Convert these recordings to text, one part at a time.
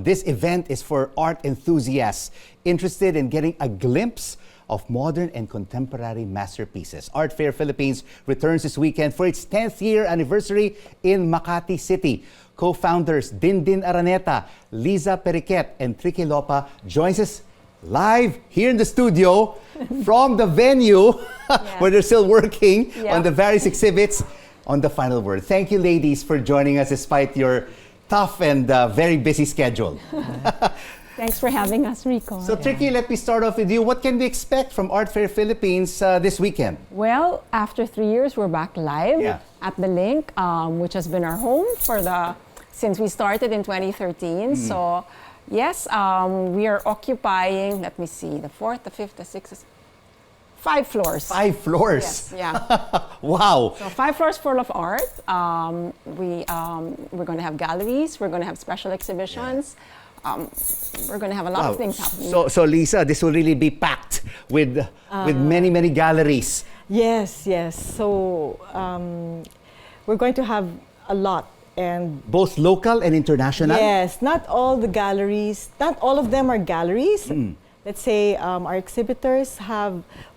This event is for art enthusiasts interested in getting a glimpse of modern and contemporary masterpieces. Art Fair Philippines returns this weekend for its 10th year anniversary in Makati City. Co-founders Dindin Araneta, Liza Periquet, and Trickie Lopa joins us live here in the studio from the venue where they're still working on the various exhibits on the final word. Thank you, ladies, for joining us despite your tough and very busy schedule. Thanks for having us, Rico. So, Trickie, let me start off with you. What can we expect from Art Fair Philippines this weekend? Well, after 3 years, we're back live at the Link, which has been our home since we started in 2013. So, yes, we are occupying, let me see, the 4th, the 5th, the 6th, 5 floors. 5 floors? Yes, yeah. Wow. So 5 floors full of art. We're going to have galleries. We're going to have special exhibitions. We're going to have a lot of things happening. So Lisa, this will really be packed with many, many galleries. Yes, yes. So we're going to have a lot. And both local and international? Yes, not all the galleries, not all of them are galleries. Let's say our exhibitors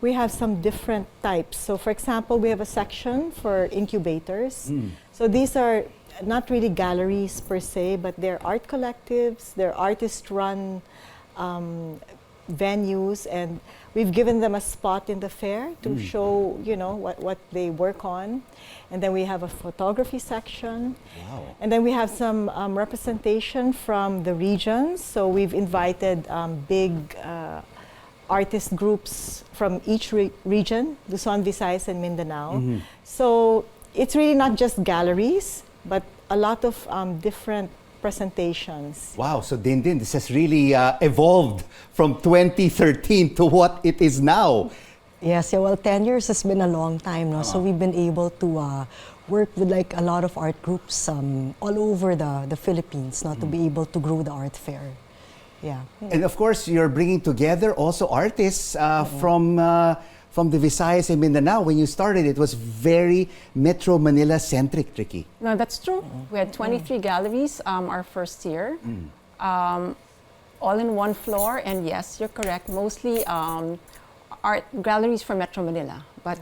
we have some different types. So for example, we have a section for incubators. So these are not really galleries per se, but they're art collectives, they're artist-run venues, and we've given them a spot in the fair to show, you know, what they work on. And then we have a photography section. Wow. And then we have some representation from the regions. So we've invited big artist groups from each region, Luzon, Visayas, and Mindanao. So it's really not just galleries, but a lot of different presentations. Wow, so Dindin, this has really evolved from 2013 to what it is now. Yes, yeah, well, 10 years has been a long time, no? So we've been able to work with like a lot of art groups all over the Philippines, to be able to grow the art fair. Yeah. And of course, you're bringing together also artists from the Visayas and Mindanao. When you started, it was very Metro Manila centric, Trickie. No, that's true. We had 23 galleries our first year, all in one floor. And yes, you're correct, mostly art galleries from Metro Manila. But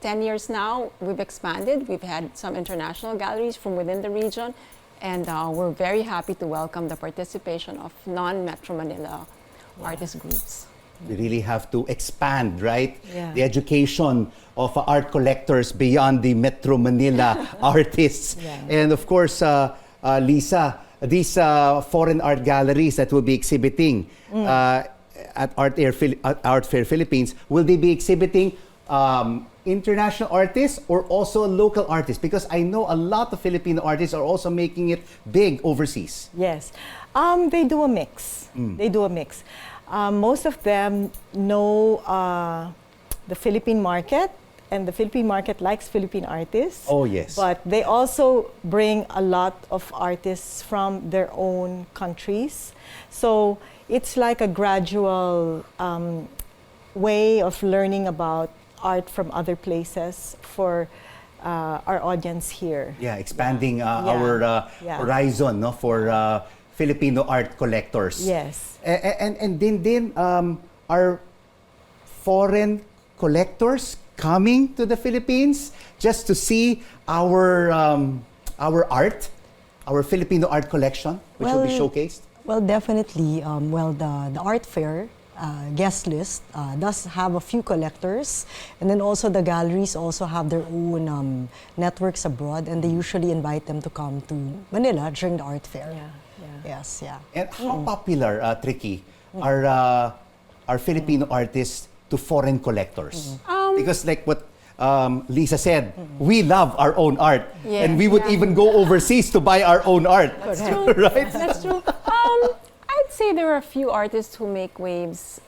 10 years now, we've expanded. We've had some international galleries from within the region. And we're very happy to welcome the participation of non-Metro Manila artist groups. We really have to expand, right? Yeah. The education of art collectors beyond the Metro Manila artists. And of course, Lisa, these foreign art galleries that will be exhibiting at Art Fair Philippines, will they be exhibiting international artists or also local artists? Because I know a lot of Filipino artists are also making it big overseas. Yes, they do a mix. They do a mix. Most of them know the Philippine market, and the Philippine market likes Philippine artists. Oh, yes. But they also bring a lot of artists from their own countries. So it's like a gradual way of learning about art from other places for our audience here. Yeah, expanding our horizon, no, for Filipino art collectors. Yes. And Dindin, are foreign collectors coming to the Philippines just to see our art, our Filipino art collection, which will be showcased? Well, definitely. The art fair guest list does have a few collectors, and then also the galleries also have their own networks abroad, and they usually invite them to come to Manila during the art fair. Yes, yeah. And how popular, Trickie, are Filipino artists to foreign collectors? Because like what Lisa said, we love our own art, and we would even go overseas to buy our own art. That's true. Right? That's true. I'd say there are a few artists who make waves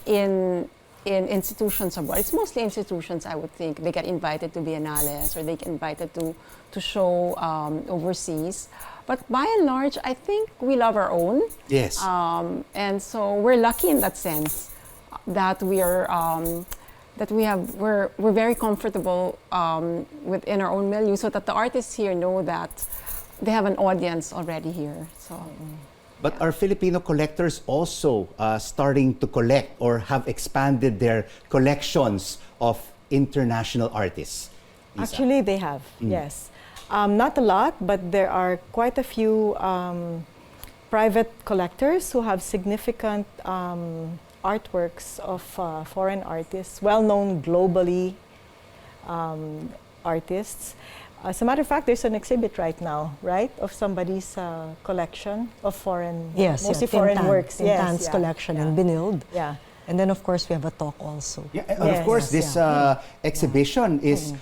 in institutions abroad. It's mostly institutions, I would think. They get invited to biennales or they get invited to show overseas. But by and large, I think we love our own. Yes. And so we're lucky in that sense that we're very comfortable within our own milieu, so that the artists here know that they have an audience already here. So. But are Filipino collectors also starting to collect or have expanded their collections of international artists? Lisa? Actually, they have, yes. Not a lot, but there are quite a few private collectors who have significant artworks of foreign artists, well-known globally artists. As a matter of fact, there's an exhibit right now, right, of somebody's collection of foreign, mostly foreign works. Tintan's collection in Binild. Yeah. And then, of course, we have a talk also. Yeah, and of course, this exhibition is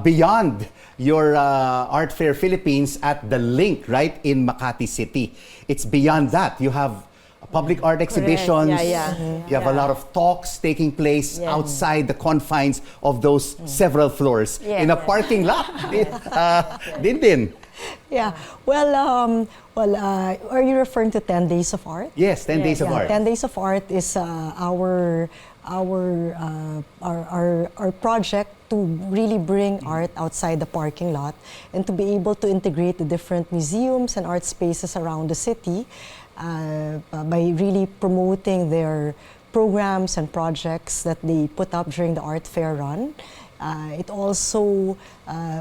beyond your Art Fair Philippines at the Link, right, in Makati City. It's beyond that. You have public art exhibitions. You have a lot of talks taking place outside the confines of those several floors in a parking lot. Dindin. Yeah. Well, are you referring to 10 Days of Art? Yes, 10 Days of Art. 10 Days of Art is our project to really bring art outside the parking lot and to be able to integrate the different museums and art spaces around the city by really promoting their programs and projects that they put up during the art fair run.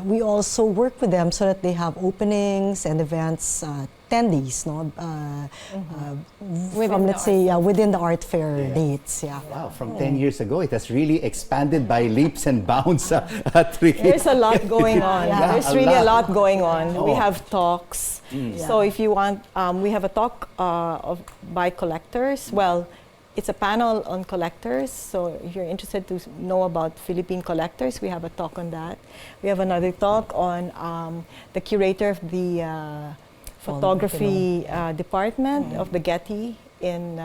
We also work with them so that they have openings and events 10 days, no? From, let's say, within the art fair dates. Yeah. Wow, from 10 years ago, it has really expanded by leaps and bounds. Trickie. There's a lot going on. There's really a lot going on. We have talks. So if you want, we have a talk by collectors. Well, it's a panel on collectors, so if you're interested to know about Philippine collectors, we have a talk on that. We have another talk on the curator of the photography department of the Getty in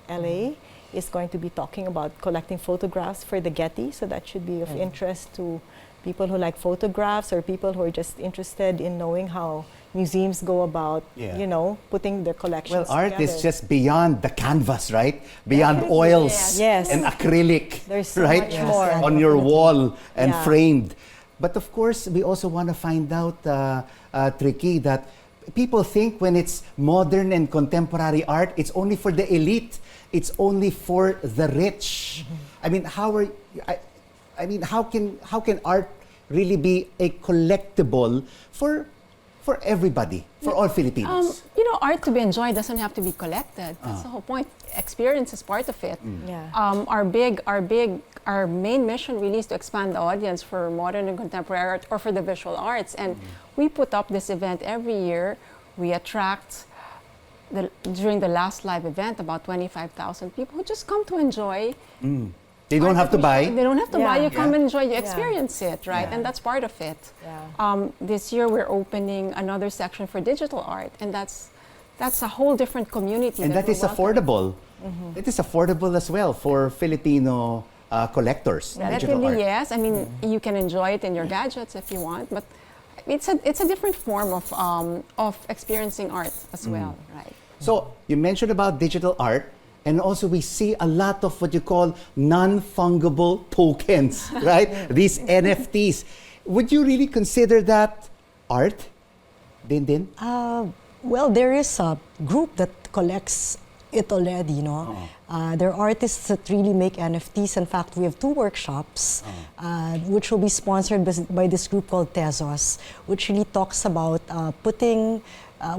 LA is going to be talking about collecting photographs for the Getty, so that should be of interest to people who like photographs or people who are just interested in knowing how museums go about, you know, putting their collections art together. is just beyond the canvas, right? Beyond oils and acrylic, There's so right? much more. On your wall and framed. But of course, we also want to find out, Trickie, that people think when it's modern and contemporary art, it's only for the elite. It's only for the rich. I mean, how can art really be a collectible for everybody, for all Filipinos? You know, art to be enjoyed doesn't have to be collected. That's the whole point. Experience is part of it. Our main mission really is to expand the audience for modern and contemporary art or for the visual arts. And we put up this event every year. We attract, during the last live event, about 25,000 people who just come to enjoy. They don't have to buy. They don't have to buy. You come and enjoy. You experience it, right? And that's part of it. This year we're opening another section for digital art, and that's a whole different community. And that is affordable. It is affordable as well for Filipino collectors. Relatively, yes. I mean, you can enjoy it in your gadgets if you want, but it's a different form of experiencing art as well, right? So you mentioned about digital art. And also we see a lot of what you call non-fungible tokens, right? These NFTs. Would you really consider that art, Dindin? Well, there is a group that collects it already, you know. There are artists that really make NFTs. In fact, we have 2 workshops, which will be sponsored by this group called Tezos, which really talks about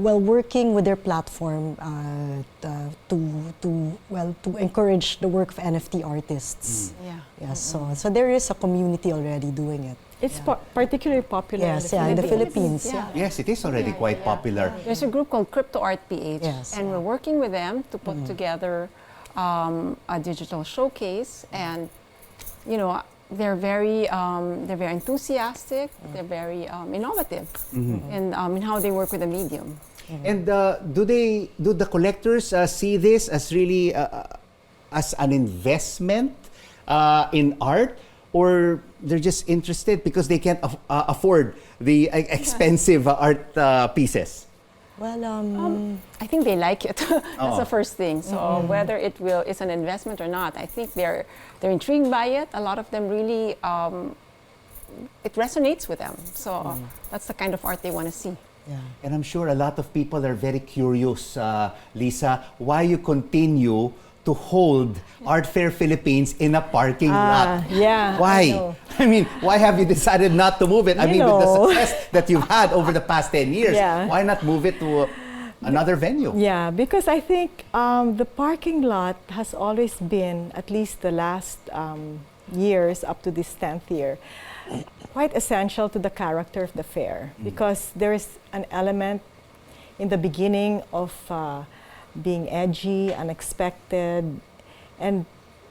working with their platform to encourage the work of NFT artists. So there is a community already doing it. It's particularly popular in the Philippines. Yes, it is already quite popular. There's a group called Crypto Art PH, and we're working with them to put together a digital showcase, and you know, they're very enthusiastic. They're very innovative in how they work with the medium. And do the collectors see this as really as an investment in art, or they're just interested because they can't afford the expensive art pieces? Well, I think they like it. That's the first thing. So whether it's an investment or not, I think they're intrigued by it. A lot of them really it resonates with them. So that's the kind of art they want to see. Yeah. And I'm sure a lot of people are very curious, Lisa, why you continue to hold Art Fair Philippines in a parking lot. Yeah. Why? I know. I mean, why have you decided not to move it? I You mean, with the know. success that you've had over the past 10 years, Yeah. why not move it to another venue? Yeah, because I think the parking lot has always been, at least the last years up to this 10th year, quite essential to the character of the fair, because there is an element in the beginning of being edgy, unexpected, and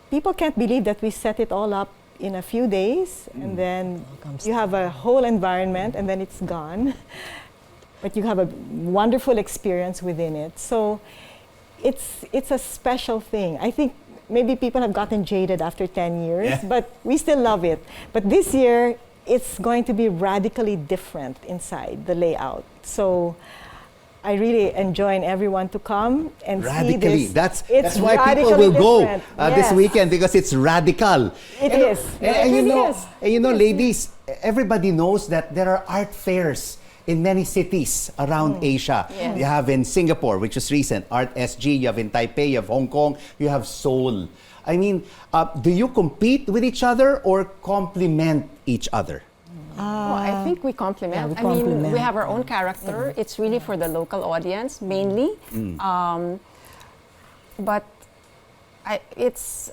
people can't believe that we set it all up in a few days, and then you have a whole environment, and then it's gone. But you have a wonderful experience within it. So it's a special thing. I think maybe people have gotten jaded after 10 years, Yeah. but we still love it. But this year, it's going to be radically different inside the layout. So I really enjoin everyone to come and see Radically. this. That's why people radically will go different. this Yes. weekend, because it's radical. It And- is. And, It you really know, is. and you know, ladies, everybody knows that there are art fairs in many cities around Asia. Yes. You have in Singapore, which is recent, Art SG. You have in Taipei, you have Hong Kong, you have Seoul. I mean, do you compete with each other or complement each other? Well, I think we complement. Yeah, we I mean, complement. we have our own character. It's really for the local audience mainly. But it's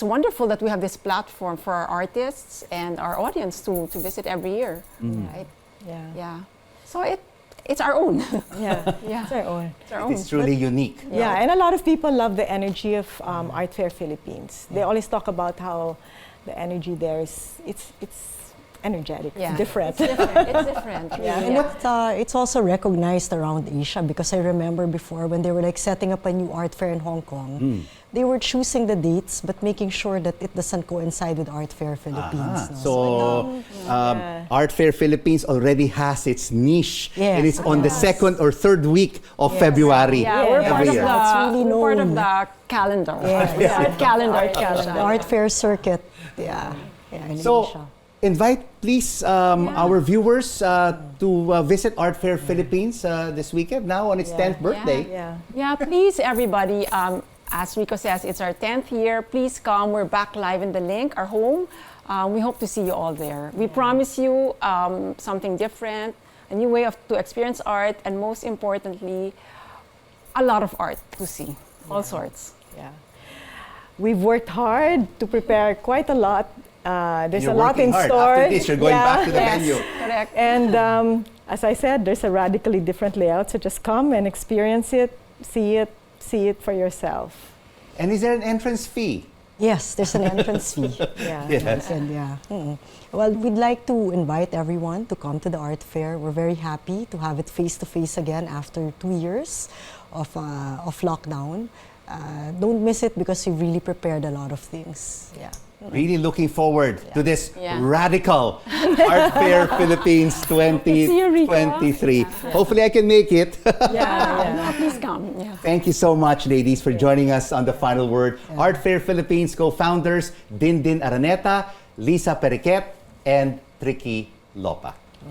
wonderful that we have this platform for our artists and our audience to visit every year. Right? Yeah. Yeah. So it's our own. Yeah. Yeah. It's our own. It's our own. It's truly unique. Yeah, and a lot of people love the energy of Art Fair Philippines. They always talk about how the energy there is, it's energetic, Yeah. it's different. It's different. It's different. Yeah. Really. And it's also recognized around Asia, because I remember before when they were like setting up a new art fair in Hong Kong, they were choosing the dates but making sure that it doesn't coincide with Art Fair Philippines. no? So, Yeah. Art Fair Philippines already has its niche, Yes. and it's on the Yes. second or third week of Yes. February Yeah, Yeah, we're every part of year. the It's really we're part of known. the calendar. Yeah. Art calendar. Art calendar. The art fair circuit, yeah, in So, Asia. invite please our viewers to visit Art Fair Philippines this weekend, now on its Yeah. 10th birthday. Yeah. Yeah, please, everybody. As Rico says, it's our 10th year. Please come. We're back live in the link, our home. We hope to see you all there. We promise you something different, a new way to experience art, and most importantly, a lot of art to see, all sorts. Yeah. We've worked hard to prepare quite a lot. There's You're a lot working in hard. store. After this, you're going back to the Yes. venue. Correct. And as I said, there's a radically different layout, so just come and experience it, see it for yourself. And is there an entrance fee? Yes, there's an entrance fee. Yeah. Yes. And yeah. Well, we'd like to invite everyone to come to the art fair. We're very happy to have it face to face again after 2 years of lockdown. Don't miss it, because we've really prepared a lot of things. Yeah. Really looking forward to this Yeah. radical Art Fair Philippines See you, Rico. 2023. Hopefully I can make it. Yeah. Please come. Yeah. Thank you so much, ladies, for joining us on The Final Word. Art Fair Philippines co-founders Dindin Araneta, Lisa Periquet, and Trickie Lopa.